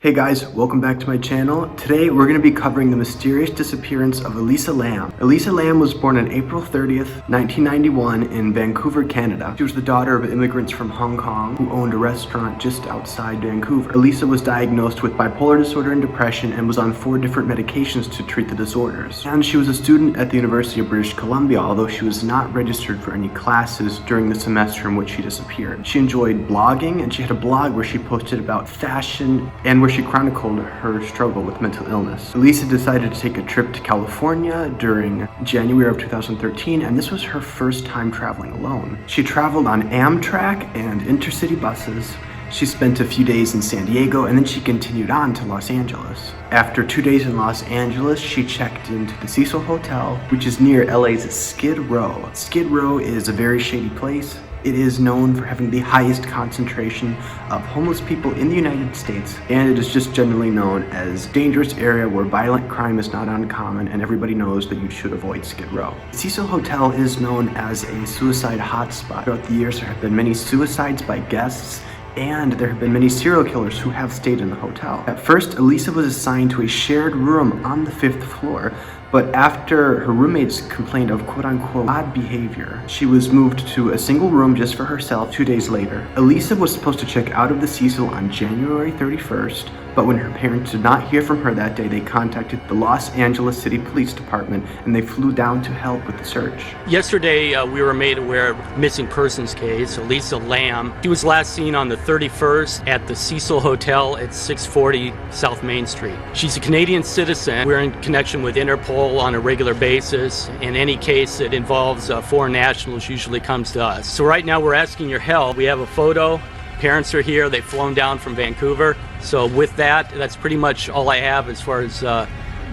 Hey guys, welcome back to my channel. Today we're going to be covering the mysterious disappearance of ELISA LAM. ELISA LAM was born on April 30th, 1991 in Vancouver, Canada. She was the daughter of immigrants from Hong Kong who owned a restaurant just outside Vancouver. ELISA was diagnosed with bipolar disorder and depression and was on 4 different medications to treat the disorders. And she was a student at the University of British Columbia, although she was not registered for any classes during the semester in which she disappeared. She enjoyed blogging, and she had a blog where she posted about fashion and where she chronicled her struggle with mental illness. ELISA decided to take a trip to California during January of 2013, and this was her first time traveling alone. She traveled on Amtrak and intercity buses. She spent a few days in San Diego, and then she continued on to Los Angeles. After 2 days in Los Angeles, she checked into the Cecil Hotel, which is near LA's Skid Row. Skid Row is a very shady place. It is known for having the highest concentration of homeless people in the United States, and it is just generally known as a dangerous area where violent crime is not uncommon, and everybody knows that you should avoid Skid Row. Cecil Hotel is known as a suicide hotspot. Throughout the years, there have been many suicides by guests, and there have been many serial killers who have stayed in the hotel. At first, ELISA was assigned to a shared room on the 5th floor, but after her roommates complained of quote-unquote odd behavior, she was moved to a single room just for herself 2 days later. ELISA was supposed to check out of the Cecil on January 31st, but when her parents did not hear from her that day, they contacted the Los Angeles City Police Department, and they flew down to help with the search. Yesterday, we were made aware of a missing persons case, ELISA LAM. She was last seen on the 31st at the Cecil Hotel at 640 South Main Street. She's a Canadian citizen. We're in connection with Interpol on a regular basis. In any case that involves foreign nationals usually comes to us. So right now we're asking your help. We have a photo. Parents are here. They've flown down from Vancouver. So with that, that's pretty much all I have as far as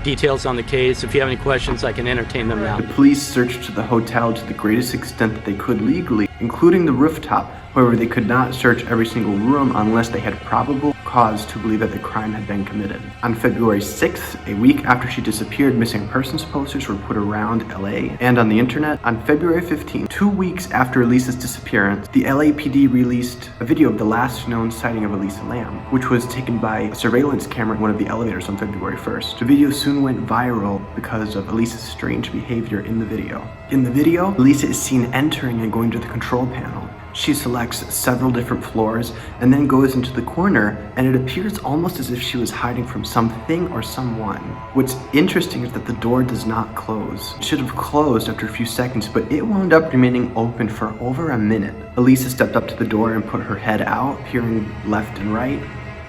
details on the case. If you have any questions, I can entertain them now. The police searched the hotel to the greatest extent that they could legally, including the rooftop. However, they could not search every single room unless they had probable cause to believe that the crime had been committed. On February 6th, a week after she disappeared, missing persons posters were put around LA and on the internet. On February 15th, 2 weeks after ELISA's disappearance, the LAPD released a video of the last known sighting of ELISA LAM, which was taken by a surveillance camera in one of the elevators on February 1st. The video soon went viral because of ELISA's strange behavior in the video. In the video, ELISA is seen entering and going to the control panel. She selects several different floors and then goes into the corner, and it appears almost as if she was hiding from something or someone. What's interesting is that the door does not close. It should have closed after a few seconds, but it wound up remaining open for over a minute. ELISA stepped up to the door and put her head out, peering left and right,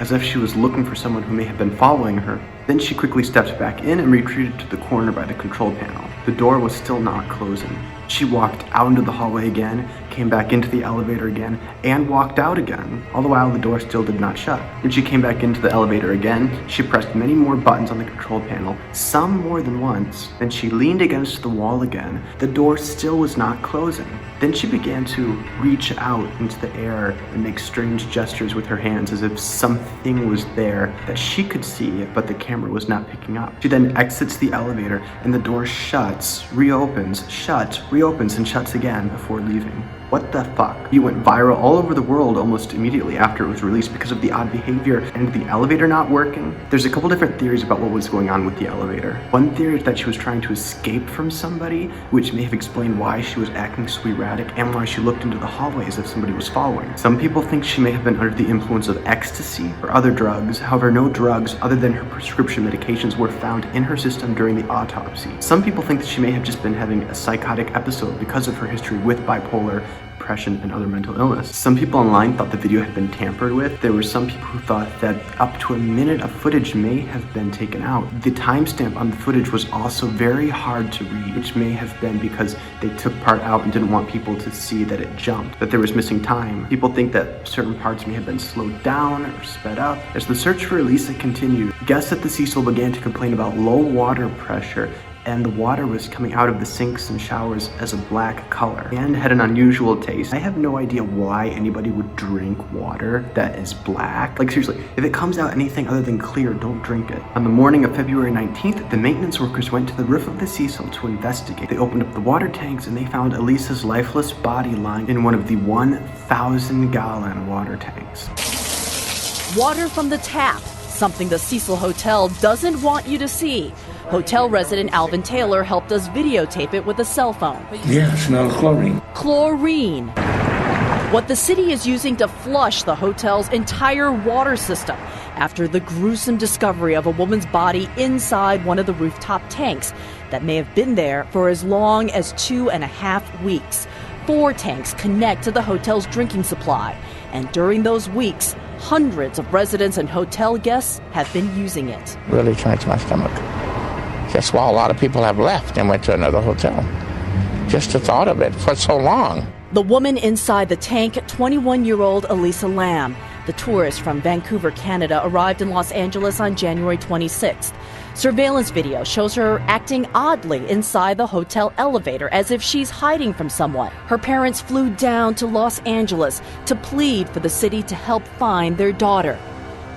as if she was looking for someone who may have been following her. Then she quickly stepped back in and retreated to the corner by the control panel. The door was still not closing. She walked out into the hallway again, came back into the elevator again, and walked out again. All the while, the door still did not shut. When she came back into the elevator again, she pressed many more buttons on the control panel, some more than once. Then she leaned against the wall again. The door still was not closing. Then she began to reach out into the air and make strange gestures with her hands as if something was there that she could see, but the camera was not picking up. She then exits the elevator, and the door shuts, reopens, shuts, reopens, and shuts again before leaving. What the fuck? It went viral all over the world almost immediately after it was released because of the odd behavior and the elevator not working. There's a couple different theories about what was going on with the elevator. One theory is that she was trying to escape from somebody, which may have explained why she was acting so erratic and why she looked into the hallway as if somebody was following. Some people think she may have been under the influence of ecstasy or other drugs. However, no drugs other than her prescription medications were found in her system during the autopsy. Some people think that she may have just been having a psychotic episode because of her history with bipolar, depression, and other mental illness. Some people online thought the video had been tampered with. There were some people who thought that up to a minute of footage may have been taken out. The timestamp on the footage was also very hard to read, which may have been because they took part out and didn't want people to see that it jumped, that there was missing time. People think that certain parts may have been slowed down or sped up. As the search for ELISA continued, guests at the Cecil began to complain about low water pressure, and the water was coming out of the sinks and showers as a black color and had an unusual taste. I have no idea why anybody would drink water that is black. Like seriously, if it comes out anything other than clear, don't drink it. On the morning of February 19th, the maintenance workers went to the roof of the Cecil to investigate. They opened up the water tanks and they found ELISA's lifeless body lying in one of the 1,000-gallon water tanks. Water from the tap something the Cecil Hotel doesn't want you to see. Hotel resident Alvin Taylor helped us videotape it with a cell phone. Yeah, it smells chlorine. Chlorine. What the city is using to flush the hotel's entire water system after the gruesome discovery of a woman's body inside one of the rooftop tanks that may have been there for as long as 2.5 weeks. 4 tanks connect to the hotel's drinking supply, and during those weeks, hundreds of residents and hotel guests have been using it. Really turns my stomach. That's why a lot of people have left and went to another hotel. Just the thought of it for so long. The woman inside the tank, 21-year-old ELISA LAM. The tourist from Vancouver, Canada, arrived in Los Angeles on January 26th. Surveillance video shows her acting oddly inside the hotel elevator as if she's hiding from someone. Her parents flew down to Los Angeles to plead for the city to help find their daughter.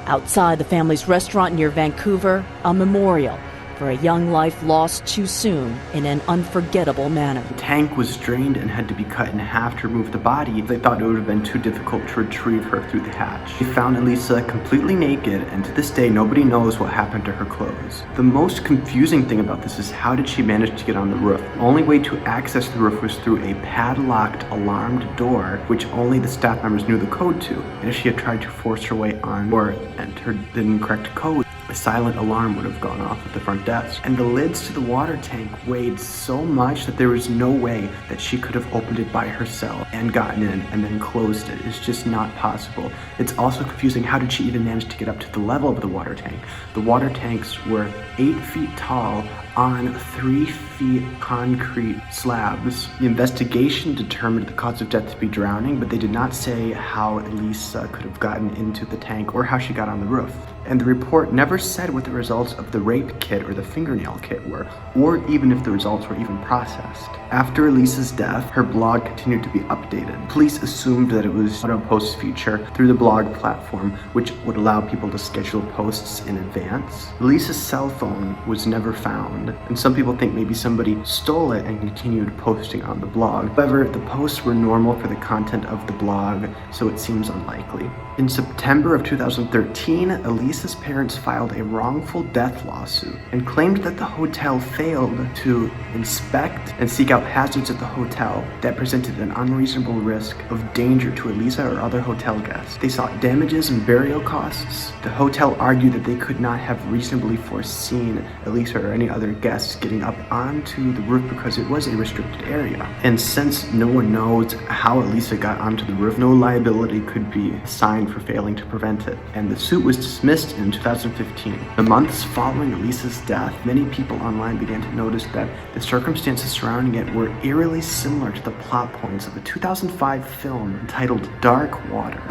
Outside the family's restaurant near Vancouver, a memorial for a young life lost too soon in an unforgettable manner. The tank was drained and had to be cut in half to remove the body. They thought it would have been too difficult to retrieve her through the hatch. They found ELISA completely naked, and to this day, nobody knows what happened to her clothes. The most confusing thing about this is how did she manage to get on the roof? The only way to access the roof was through a padlocked, alarmed door, which only the staff members knew the code to. And if she had tried to force her way on or entered the incorrect code, a silent alarm would have gone off at the front desk. And the lids to the water tank weighed so much that there was no way that she could have opened it by herself and gotten in and then closed it. It's just not possible. It's also confusing, how did she even manage to get up to the level of the water tank? The water tanks were 8 feet tall on 3 feet concrete slabs. The investigation determined the cause of death to be drowning, but they did not say how ELISA could have gotten into the tank or how she got on the roof. And the report never said what the results of the rape kit or the fingernail kit were, or even if the results were even processed. After ELISA's death, her blog continued to be updated. Police assumed that it was a post feature through the blog platform, which would allow people to schedule posts in advance. ELISA's cell phone was never found, and some people think maybe somebody stole it and continued posting on the blog. However, the posts were normal for the content of the blog, so it seems unlikely. In September of 2013, ELISA's parents filed a wrongful death lawsuit and claimed that the hotel failed to inspect and seek out hazards at the hotel that presented an unreasonable risk of danger to ELISA or other hotel guests. They sought damages and burial costs. The hotel argued that they could not have reasonably foreseen ELISA or any other guests getting up onto the roof because it was a restricted area. And since no one knows how ELISA got onto the roof, no liability could be assigned for failing to prevent it. And the suit was dismissed in 2015. The months following ELISA's death, many people online began to notice that the circumstances surrounding it were eerily similar to the plot points of a 2005 film entitled Dark Water.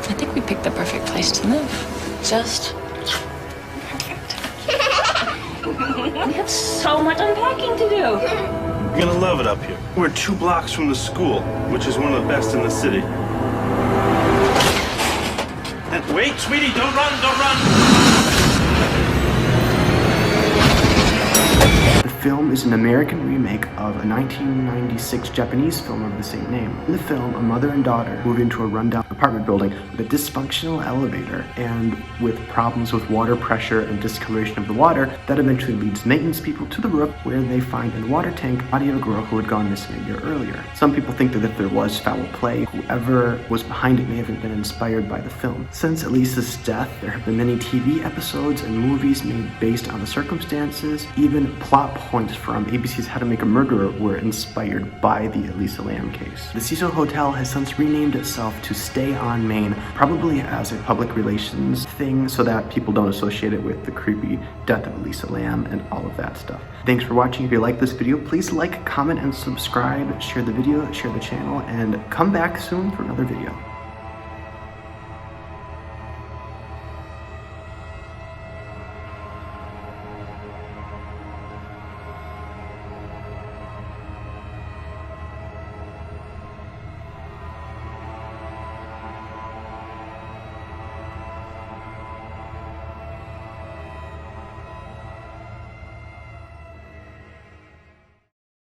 I think we picked the perfect place to live. Just perfect. We have so much unpacking to do. You're gonna love it up here. We're 2 blocks from the school, which is one of the best in the city. And wait, sweetie, don't run, don't run! The film is an American remake of a 1996 Japanese film of the same name. In the film, a mother and daughter move into a rundown apartment building with a dysfunctional elevator and with problems with water pressure and discoloration of the water that eventually leads maintenance people to the roof, where they find in the water tank the body of a girl who had gone missing a year earlier. Some people think that if there was foul play, whoever was behind it may have been inspired by the film. Since ELISA's death, there have been many TV episodes and movies made based on the circumstances. Even plot points from ABC's How to Make a Murderer were inspired by the ELISA LAM case. The Cecil Hotel has since renamed itself to Stay on Main, probably as a public relations thing so that people don't associate it with the creepy death of ELISA LAM and all of that stuff. Thanks for watching. If you like this video, please like, comment, and subscribe. Share the video, share the channel, and come back soon for another video.